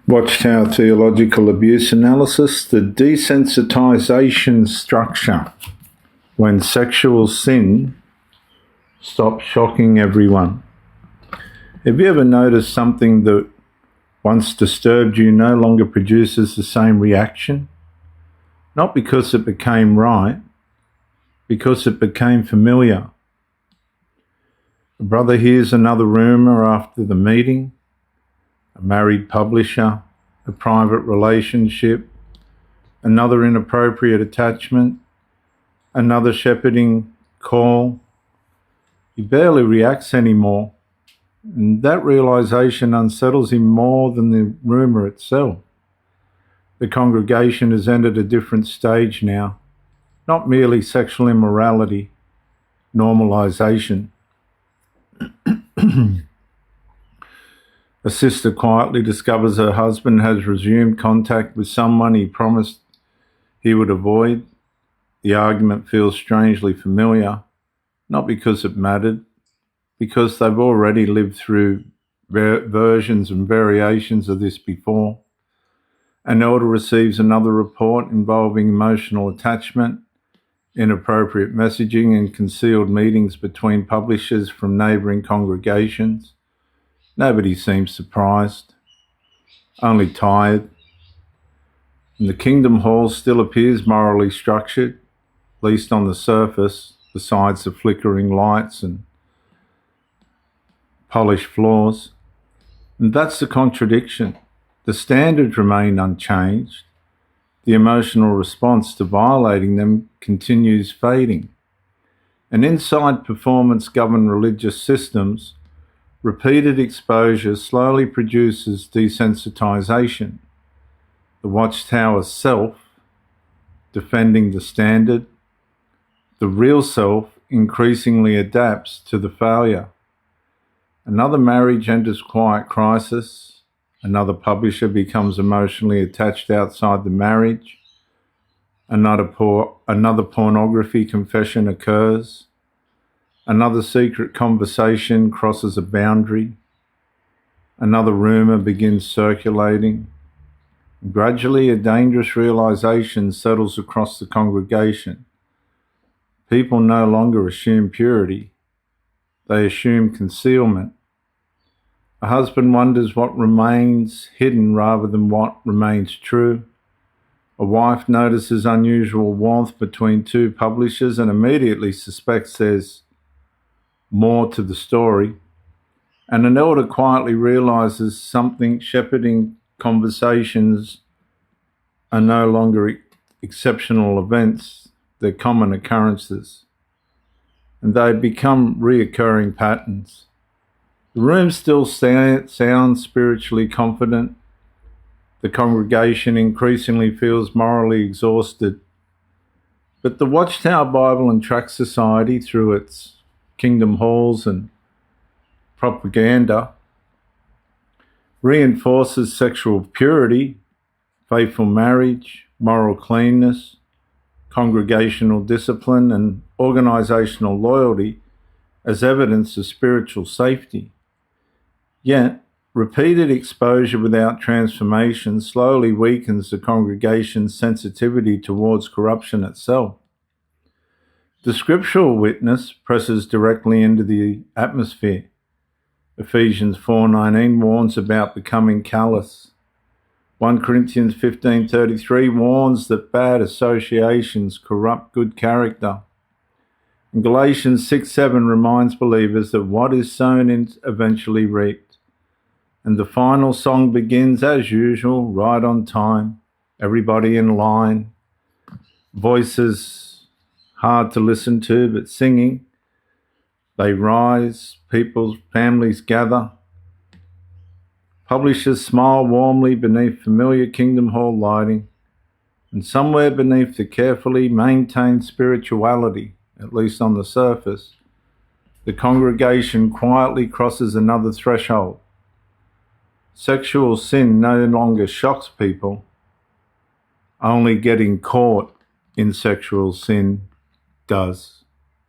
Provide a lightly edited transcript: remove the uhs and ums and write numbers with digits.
Watchtower Theological Abuse Analysis, the desensitization structure, when sexual sin stops shocking everyone. Have you ever noticed something that once disturbed you no longer produces the same reaction? Not because it became right, because it became familiar. A brother hears another rumour after the meeting, a married publisher, a private relationship, another inappropriate attachment, another shepherding call. He barely reacts anymore, and that realization unsettles him more than the rumour itself. The congregation has entered a different stage now, not merely sexual immorality, normalization. A sister quietly discovers her husband has resumed contact with someone he promised he would avoid. The argument feels strangely familiar, not because it mattered, because they've already lived through versions and variations of this before. An elder receives another report involving emotional attachment, inappropriate messaging, and concealed meetings between publishers from neighbouring congregations. Nobody seems surprised, only tired. And the Kingdom Hall still appears morally structured, at least on the surface, besides the flickering lights and polished floors. And that's the contradiction. The standards remain unchanged. The emotional response to violating them continues fading. And inside performance-governed religious systems, repeated exposure slowly produces desensitization. The Watchtower self, defending the standard, the real self increasingly adapts to the failure. Another marriage enters quiet crisis. Another publisher becomes emotionally attached outside the marriage. Another pornography confession occurs. Another secret conversation crosses a boundary. Another rumour begins circulating. Gradually, a dangerous realisation settles across the congregation. People no longer assume purity. They assume concealment. A husband wonders what remains hidden rather than what remains true. A wife notices unusual warmth between two publishers and immediately suspects there's more to the story. And an elder quietly realizes something: shepherding conversations are no longer exceptional events, they're common occurrences. And they become reoccurring patterns. The room still sounds spiritually confident. The congregation increasingly feels morally exhausted. But the Watchtower Bible and Tract Society, through its kingdom halls and propaganda, reinforces sexual purity, faithful marriage, moral cleanness, congregational discipline, and organizational loyalty as evidence of spiritual safety. Yet, repeated exposure without transformation slowly weakens the congregation's sensitivity towards corruption itself. The scriptural witness presses directly into the atmosphere. Ephesians 4:19 warns about becoming callous. 1 Corinthians 15:33 warns that bad associations corrupt good character. And Galatians 6:7 reminds believers that what is sown is eventually reaped. And the final song begins as usual, right on time, everybody in line, voices hard to listen to, but singing. They rise, families gather. Publishers smile warmly beneath familiar Kingdom Hall lighting, and somewhere beneath the carefully maintained spirituality, at least on the surface, the congregation quietly crosses another threshold. Sexual sin no longer shocks people. Only getting caught in sexual sin does.